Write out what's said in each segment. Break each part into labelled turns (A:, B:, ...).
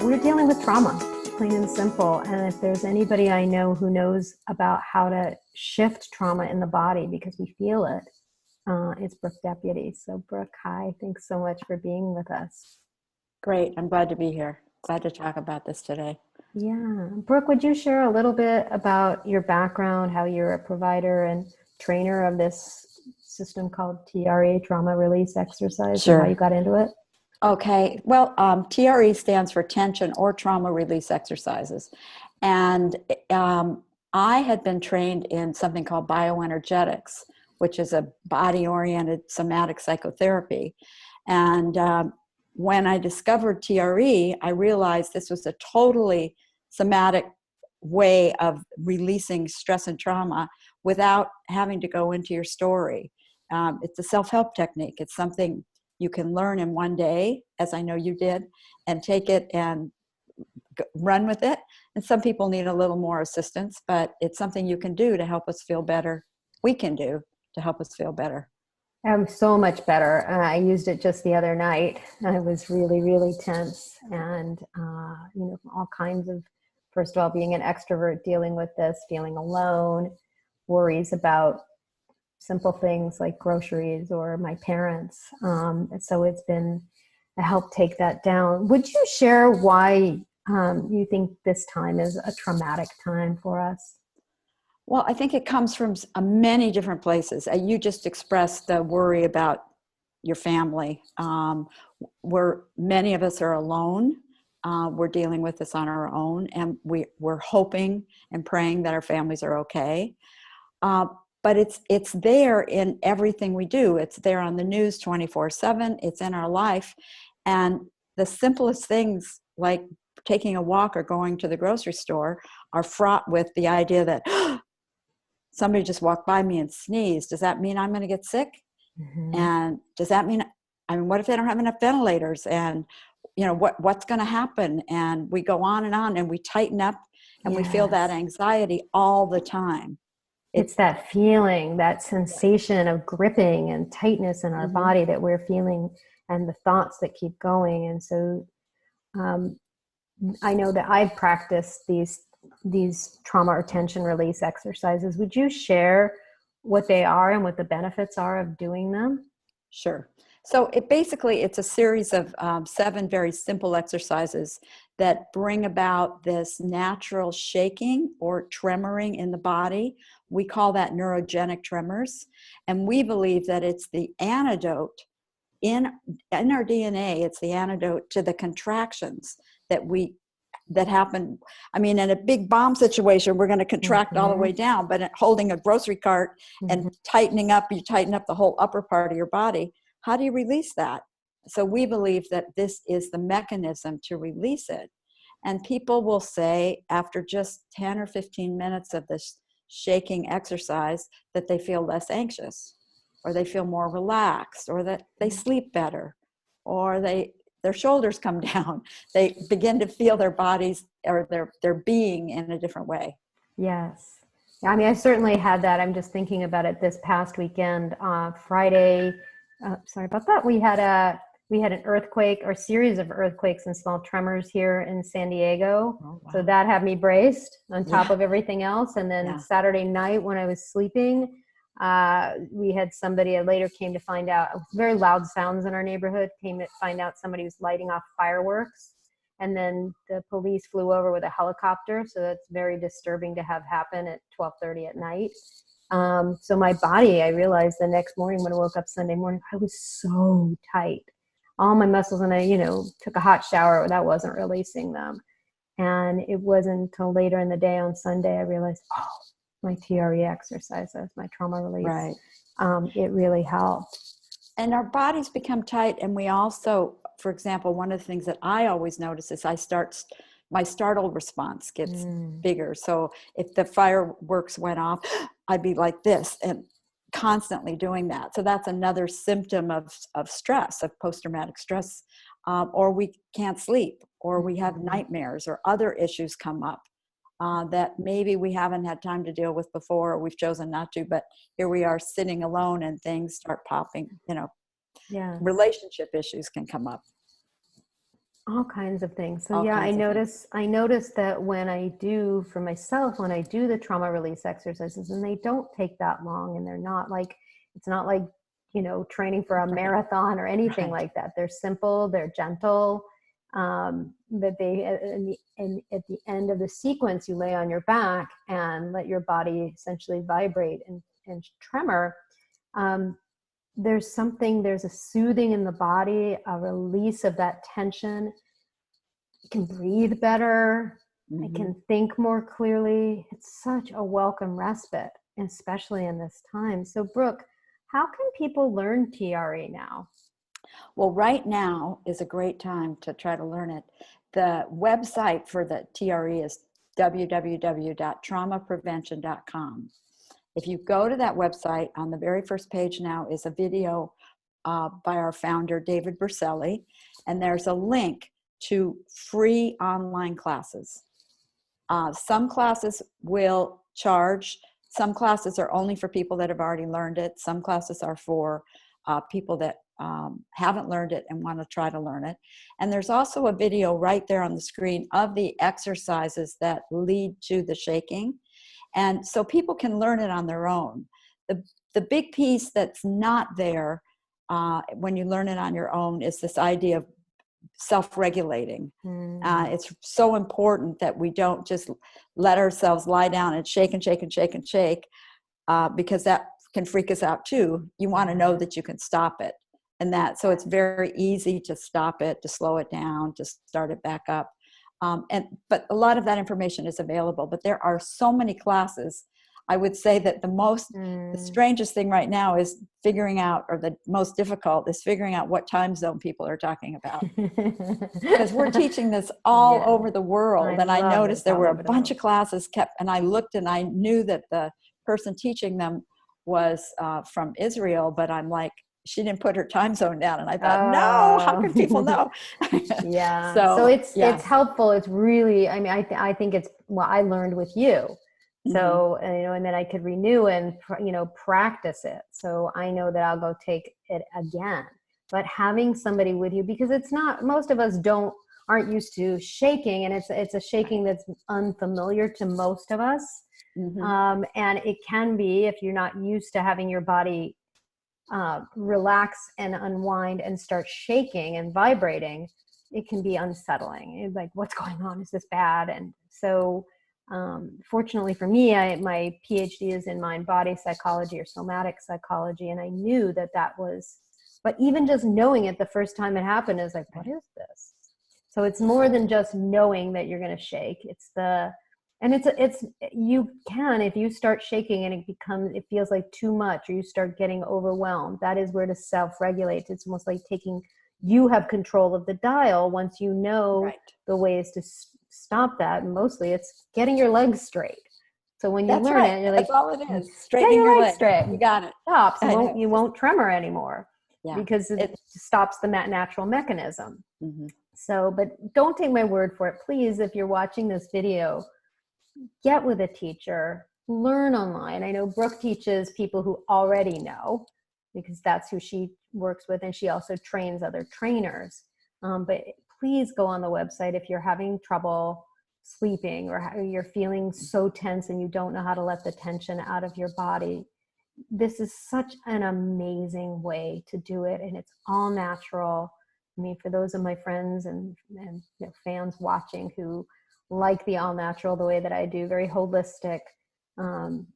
A: We're dealing with trauma, plain and simple. And if there's anybody I know who knows about how to shift trauma in the body because we feel it, it's Brooke Deputy. So Brooke, hi, thanks so much for being with us.
B: Great, I'm glad to be here. Glad to talk about this today.
A: Yeah. Brooke, would you share a little bit about your background, how you're a provider and trainer of this system called TRE, Trauma Release Exercise, and how you got into it?
B: Okay, well, TRE stands for Tension or Trauma Release Exercises. And I had been trained in something called bioenergetics, which is a body-oriented somatic psychotherapy. And when I discovered TRE, I realized this was a totally somatic way of releasing stress and trauma without having to go into your story. It's a self-help technique. It's something you can learn in one day, as I know you did, and take it and run with it. And some people need a little more assistance, but it's something you can do to help us feel better. We can do to help us feel better.
A: I'm so much better. I used it just the other night. I was really, really tense and, all kinds of, first of all, being an extrovert, dealing with this, feeling alone, worries about simple things like groceries or my parents. So it's been a help take that down. Would you share why you think this time is a traumatic time for us?
B: Well, I think it comes from many different places. You just expressed the worry about your family. Many of us are alone. We're dealing with this on our own, and we're hoping and praying that our families are okay. But it's there in everything we do. It's there on the news 24/7. It's in our life. And the simplest things like taking a walk or going to the grocery store are fraught with the idea that somebody just walked by me and sneezed. Does that mean I'm going to get sick? Mm-hmm. And does that mean, what if they don't have enough ventilators? And, what's going to happen? And we go on and we tighten up and we feel that anxiety all the time.
A: It's that feeling, that sensation of gripping and tightness in our body that we're feeling, and the thoughts that keep going. And so I know that I've practiced these trauma or tension release exercises. Would you share what they are and what the benefits are of doing them?
B: Sure. So it's a series of 7 very simple exercises that bring about this natural shaking or tremoring in the body. We call that neurogenic tremors. And we believe that it's the antidote in our DNA. It's the antidote to the contractions that happen. In a big bomb situation, we're going to contract all the way down, but holding a grocery cart and tightening up, you tighten up the whole upper part of your body. How do you release that? So we believe that this is the mechanism to release it. And people will say after just 10 or 15 minutes of this shaking exercise that they feel less anxious, or they feel more relaxed, or that they sleep better, or their shoulders come down. They begin to feel their bodies or their being in a different way.
A: Yes. I certainly had that. I'm just thinking about it this past weekend, Friday. Sorry about that. We had an earthquake or series of earthquakes and small tremors here in San Diego. Oh, wow. So that had me braced on top of everything else. And then Saturday night when I was sleeping, we had somebody later came to find out, very loud sounds in our neighborhood, came to find out somebody was lighting off fireworks. And then the police flew over with a helicopter. So that's very disturbing to have happen at 12:30 at night. So my body, I realized the next morning when I woke up Sunday morning, I was so tight. All my muscles, and I, took a hot shower, that wasn't releasing them. And it wasn't until later in the day on Sunday, I realized, my TRE exercises, my trauma release,
B: right.
A: It really helped.
B: And our bodies become tight. And we also, for example, one of the things that I always notice is my startle response gets bigger. So if the fireworks went off, I'd be like this and constantly doing that. So that's another symptom of stress, of post-traumatic stress, or we can't sleep, or we have nightmares, or other issues come up that maybe we haven't had time to deal with before, or we've chosen not to, but here we are sitting alone and things start popping, relationship issues can come up.
A: All kinds of things. So
B: All
A: yeah,
B: kinds of things.
A: I notice that when I do for myself, when I do the trauma release exercises, and they don't take that long, and they're not like, it's not like, training for a
B: Right,
A: marathon or anything
B: right.
A: like that. They're simple, they're gentle. But and at the end of the sequence, you lay on your back and let your body essentially vibrate and tremor. Um, there's a soothing in the body, a release of that tension. I can breathe better. I
B: Hmm.
A: can think more clearly. It's such a welcome respite, especially in this time. So, Brooke, how can people learn TRE now?
B: Well, right now is a great time to try to learn it. The website for the TRE is www.traumaprevention.com. If you go to that website, on the very first page now is a video by our founder, David Berselli, and there's a link to free online classes. Some classes will charge. Some classes are only for people that have already learned it. Some classes are for people that haven't learned it and want to try to learn it. And there's also a video right there on the screen of the exercises that lead to the shaking. And so people can learn it on their own. The big piece that's not there when you learn it on your own is this idea of self-regulating.
A: Mm.
B: It's so important that we don't just let ourselves lie down and shake and shake and shake and shake, because that can freak us out too. You want to know that you can stop it. And that, so it's very easy to stop it, to slow it down, to start it back up. But a lot of that information is available, but there are so many classes. I would say that the
A: Mm.
B: strangest thing right now is figuring out, or the most difficult is figuring out what time zone people are talking about. Because we're teaching this all
A: Yeah,
B: over the world.
A: I
B: And I
A: love
B: noticed
A: this
B: there
A: all
B: were a
A: over the
B: bunch
A: world.
B: of classes and I looked and I knew that the person teaching them was from Israel, but I'm like, she didn't put her time zone down. And I thought, no, how can people
A: Oh.
B: know?
A: Yeah. So
B: So,
A: it's
B: yeah.
A: helpful. It's really, I mean, I think it's, well, I learned with you.
B: Hmm.
A: So, and then I could renew and, practice it. So I know that I'll go take it again. But having somebody with you, because it's not, most of us aren't used to shaking, and it's a shaking
B: Right.
A: that's unfamiliar to most of us.
B: Hmm.
A: And it can be, if you're not used to having your body relax and unwind and start shaking and vibrating, it can be unsettling. It's like, what's going on? Is this bad? And so, fortunately for me, my PhD is in mind body psychology or somatic psychology, and I knew that was. But even just knowing it the first time it happened is like, what
B: Right.
A: is this? So it's more than just knowing that you're going to shake. It's you can, if you start shaking and it feels like too much, or you start getting overwhelmed, that is where to self-regulate. It's almost like you have control of the dial once you know
B: Right.
A: the ways to stop that. And mostly it's getting your legs straight. So when you
B: That's
A: learn
B: right.
A: it, you're
B: That's
A: like,
B: all it is.
A: get
B: Straightening
A: your
B: your
A: legs
B: legs.
A: straight.
B: You got it.
A: Stops.
B: I know.
A: You won't tremor anymore,
B: Yeah.
A: because it
B: It,
A: stops the natural mechanism.
B: mhm.
A: So, but don't take my word for it. Please, if you're watching this video, get with a teacher, learn online. I know Brooke teaches people who already know, because that's who she works with, and she also trains other trainers. But please go on the website if you're having trouble sleeping, or you're feeling so tense and you don't know how to let the tension out of your body. This is such an amazing way to do it, and it's all natural. I mean, for those of my friends and fans watching who like the all natural the way that I do, very holistic.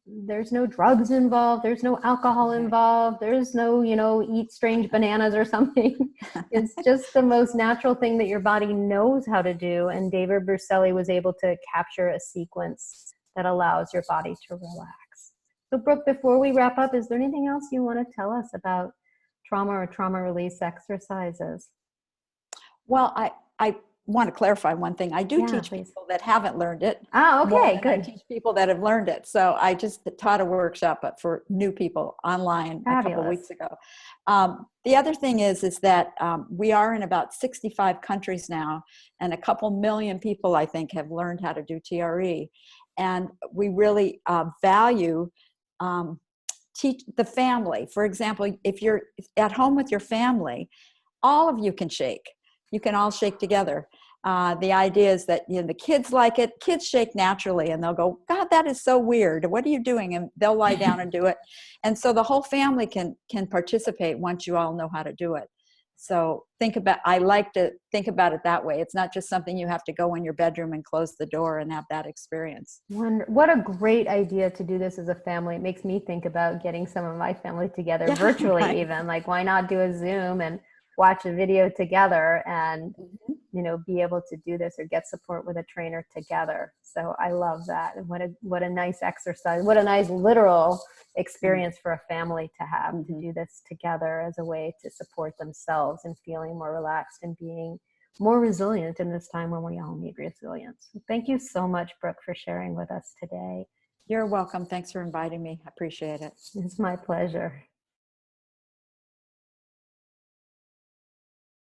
A: There's no drugs involved. There's no alcohol
B: Right.
A: involved. There's no, eat strange bananas or something. It's just the most natural thing that your body knows how to do. And David Berselli was able to capture a sequence that allows your body to relax. So, Brooke, before we wrap up, is there anything else you want to tell us about trauma or trauma release exercises?
B: Well, I want to clarify one thing. I do
A: Yeah,
B: teach
A: please.
B: people that haven't learned it
A: Ah,
B: more
A: okay,
B: than I
A: good.
B: teach people that have learned it. So I just taught a workshop for new people online a couple of
A: Fabulous.
B: weeks ago. The other thing is that we are in about 65 countries now, and a couple million people, I think, have learned how to do TRE. And we really value teach the family. For example, if you're at home with your family, all of you can shake. You can all shake together. The idea is that, you know, the kids like it. Kids shake naturally, and they'll go, "God, that is so weird. What are you doing?" And they'll lie down and do it. And so the whole family can participate once you all know how to do it. So I like to think about it that way. It's not just something you have to go in your bedroom and close the door and have that experience.
A: What a great idea to do this as a family. It makes me think about getting some of my family together
B: Yeah,
A: virtually,
B: right.
A: even. Like, why not do a Zoom and watch a video together and, you know, be able to do this or get support with a trainer together. So I love that. And what a nice exercise. What a nice literal experience for a family to have, to do this together as a way to support themselves and feeling more relaxed and being more resilient in this time when we all need resilience. So thank you so much, Brooke, for sharing with us today.
B: You're welcome. Thanks for inviting me. I appreciate it.
A: It's my pleasure.